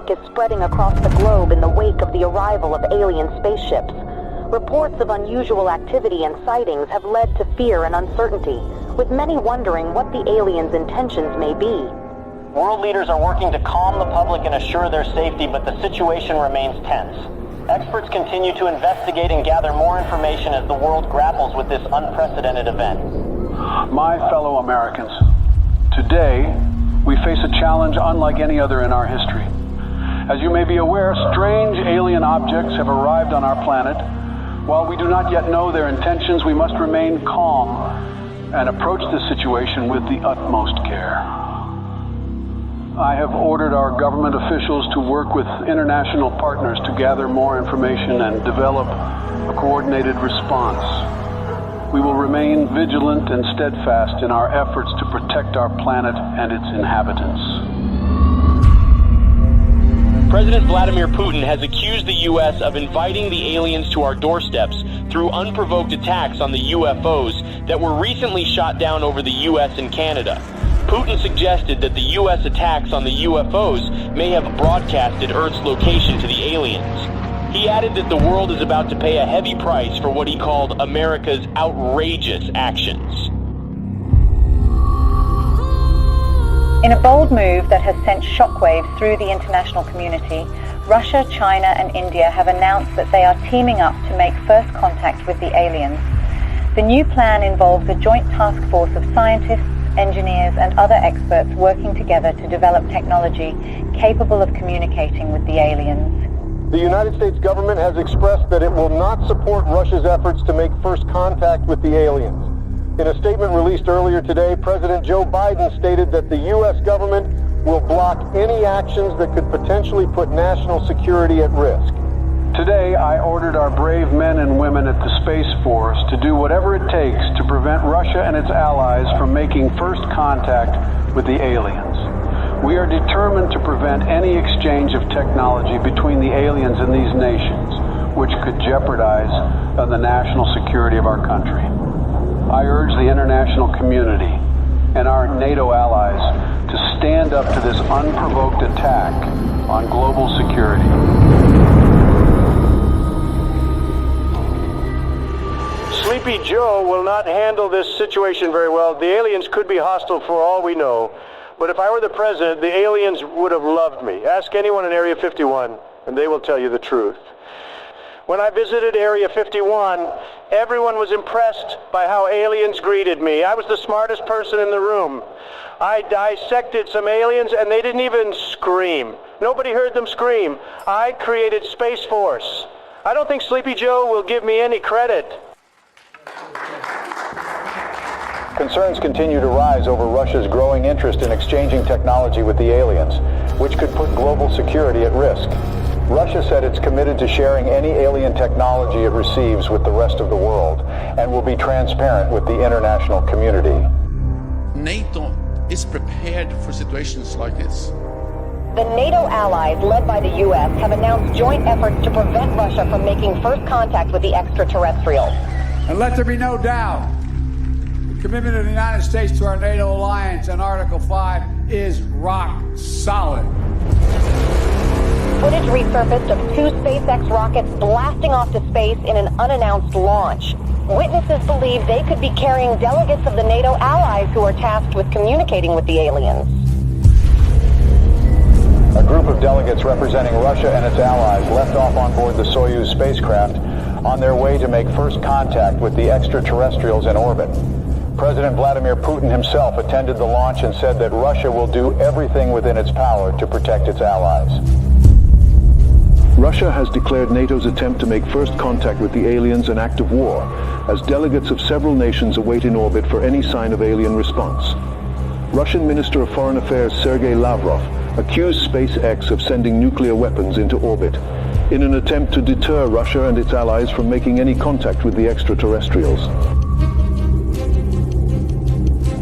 panic is spreading across the globe in the wake of the arrival of alien spaceships. Reports of unusual activity and sightings have led to fear and uncertainty, with many wondering what the aliens' intentions may be. World leaders are working to calm the public and assure their safety, but the situation remains tense. Experts continue to investigate and gather more information as the world grapples with this unprecedented event. My fellow Americans, today we face a challenge unlike any other in our history. As you may be aware, strange alien objects have arrived on our planet. While we do not yet know their intentions, we must remain calm and approach this situation with the utmost care. I have ordered our government officials to work with international partners to gather more information and develop a coordinated response. We will remain vigilant and steadfast in our efforts to protect our planet and its inhabitants. President Vladimir Putin has accused the U.S. of inviting the aliens to our doorsteps through unprovoked attacks on the UFOs that were recently shot down over the U.S. and Canada. Putin suggested that the U.S. attacks on the UFOs may have broadcasted Earth's location to the aliens. He added that the world is about to pay a heavy price for what he called America's outrageous actions. In a bold move that has sent shockwaves through the international community, Russia, China and India have announced that they are teaming up to make first contact with the aliens. The new plan involves a joint task force of scientists, engineers and other experts working together to develop technology capable of communicating with the aliens. The United States government has expressed that it will not support Russia's efforts to make first contact with the aliens. In a statement released earlier today, President Joe Biden stated that the U.S. government will block any actions that could potentially put national security at risk. Today, I ordered our brave men and women at the Space Force to do whatever it takes to prevent Russia and its allies from making first contact with the aliens. We are determined to prevent any exchange of technology between the aliens and these nations, which could jeopardize the national security of our country. I urge the international community and our NATO allies to stand up to this unprovoked attack on global security. Sleepy Joe will not handle this situation very well. The aliens could be hostile for all we know. But if I were the president, the aliens would have loved me. Ask anyone in Area 51, and they will tell you the truth. When I visited Area 51, everyone was impressed by how aliens greeted me. I was the smartest person in the room. I dissected some aliens, and they didn't even scream. Nobody heard them scream. I created Space Force. I don't think Sleepy Joe will give me any credit. Concerns continue to rise over Russia's growing interest in exchanging technology with the aliens, which could put global security at risk. Russia said it's committed to sharing any alien technology it receives with the rest of the world and will be transparent with the international community. NATO is prepared for situations like this. The NATO allies, led by the U.S., have announced joint efforts to prevent Russia from making first contact with the extraterrestrials. And let there be no doubt, the commitment of the United States to our NATO alliance and Article 5 is rock solid. Footage resurfaced of two SpaceX rockets blasting off to space in an unannounced launch. Witnesses believe they could be carrying delegates of the NATO allies who are tasked with communicating with the aliens. A group of delegates representing Russia and its allies left off on board the Soyuz spacecraft on their way to make first contact with the extraterrestrials in orbit. President Vladimir Putin himself attended the launch and said that Russia will do everything within its power to protect its allies. Russia has declared NATO's attempt to make first contact with the aliens an act of war, as delegates of several nations await in orbit for any sign of alien response. Russian Minister of Foreign Affairs Sergei Lavrov accused SpaceX of sending nuclear weapons into orbit in an attempt to deter Russia and its allies from making any contact with the extraterrestrials.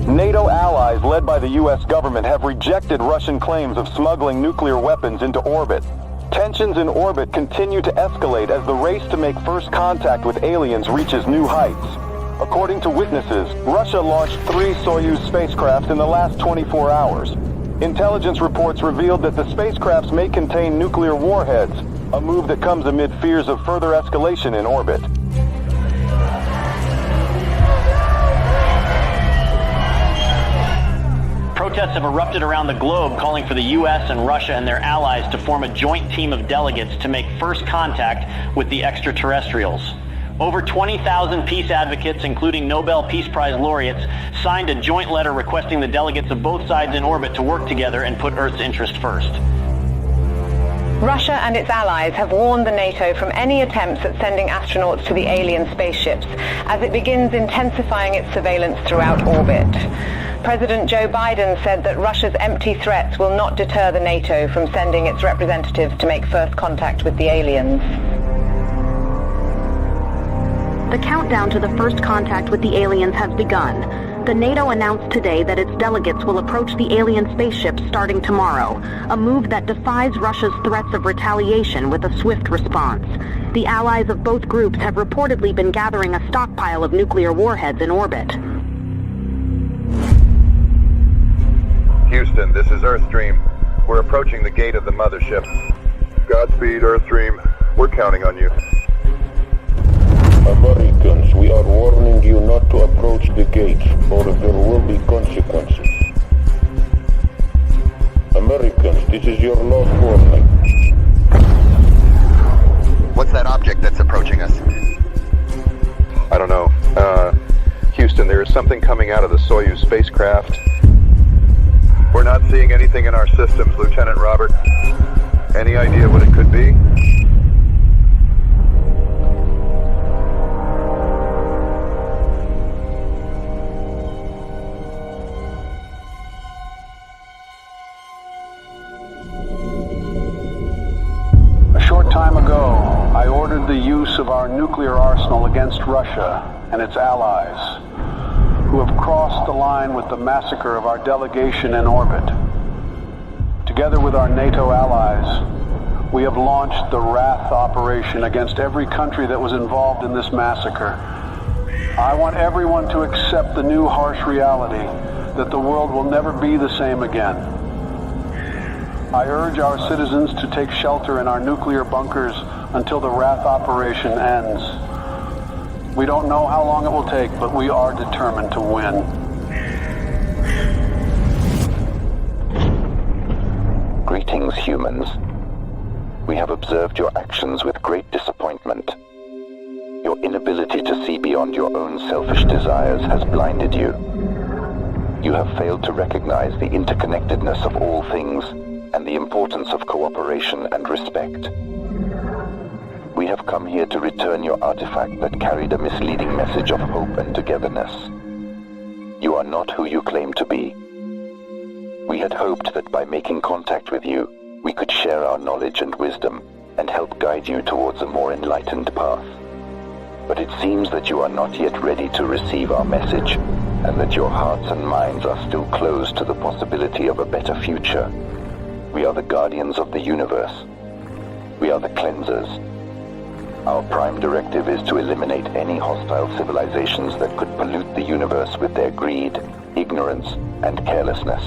NATO allies led by the U.S. government have rejected Russian claims of smuggling nuclear weapons into orbit. Tensions in orbit continue to escalate as the race to make first contact with aliens reaches new heights. According to witnesses, Russia launched 3 Soyuz spacecraft in the last 24 hours. Intelligence reports revealed that the spacecrafts may contain nuclear warheads, a move that comes amid fears of further escalation in orbit. Protests have erupted around the globe calling for the U.S. and Russia and their allies to form a joint team of delegates to make first contact with the extraterrestrials. Over 20,000 peace advocates, including Nobel Peace Prize laureates, signed a joint letter requesting the delegates of both sides in orbit to work together and put Earth's interest first. Russia and its allies have warned the NATO from any attempts at sending astronauts to the alien spaceships as it begins intensifying its surveillance throughout orbit. President Joe Biden said that Russia's empty threats will not deter the NATO from sending its representatives to make first contact with the aliens. The countdown to the first contact with the aliens has begun. The NATO announced today that its delegates will approach the alien spaceships starting tomorrow, a move that defies Russia's threats of retaliation with a swift response. The allies of both groups have reportedly been gathering a stockpile of nuclear warheads in orbit. Houston, this is Earthstream. We're approaching the gate of the mothership. Godspeed, Earthstream. We're counting on you. Americans, we are warning you not to approach the gates, or there will be consequences. Americans, this is your last warning. What's that object that's approaching us? I don't know. Houston, there is something coming out of the Soyuz spacecraft. We're not seeing anything in our systems, Lieutenant Robert. Any idea what it could be? The use of our nuclear arsenal against Russia and its allies, who have crossed the line with the massacre of our delegation in orbit. Together with our NATO allies, we have launched the Wrath operation against every country that was involved in this massacre. I want everyone to accept the new harsh reality that the world will never be the same again. I urge our citizens to take shelter in our nuclear bunkers until the Wrath operation ends. We don't know how long it will take, but we are determined to win. Greetings, humans. We have observed your actions with great disappointment. Your inability to see beyond your own selfish desires has blinded you. You have failed to recognize the interconnectedness of all things and the importance of cooperation and respect. We have come here to return your artifact that carried a misleading message of hope and togetherness. You are not who you claim to be. We had hoped that by making contact with you, we could share our knowledge and wisdom and help guide you towards a more enlightened path. But it seems that you are not yet ready to receive our message, and that your hearts and minds are still closed to the possibility of a better future. We are the guardians of the universe. We are the cleansers. Our prime directive is to eliminate any hostile civilizations that could pollute the universe with their greed, ignorance, and carelessness.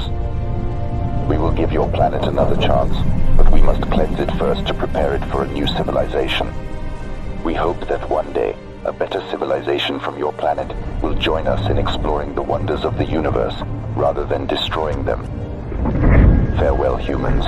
We will give your planet another chance, but we must cleanse it first to prepare it for a new civilization. We hope that one day, a better civilization from your planet will join us in exploring the wonders of the universe, rather than destroying them. Farewell, humans.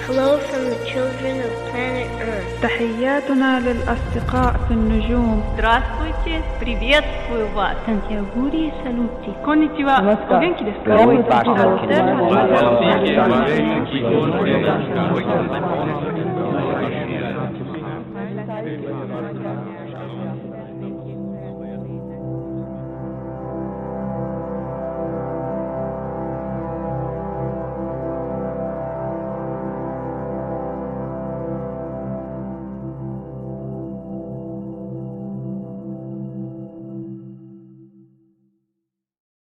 Hello from the children of planet Earth. تحياتنا للأصدقاء في النجوم. Здравствуйте, приветствую вас. Сантьягури салути. Конничева. Генки desu ka?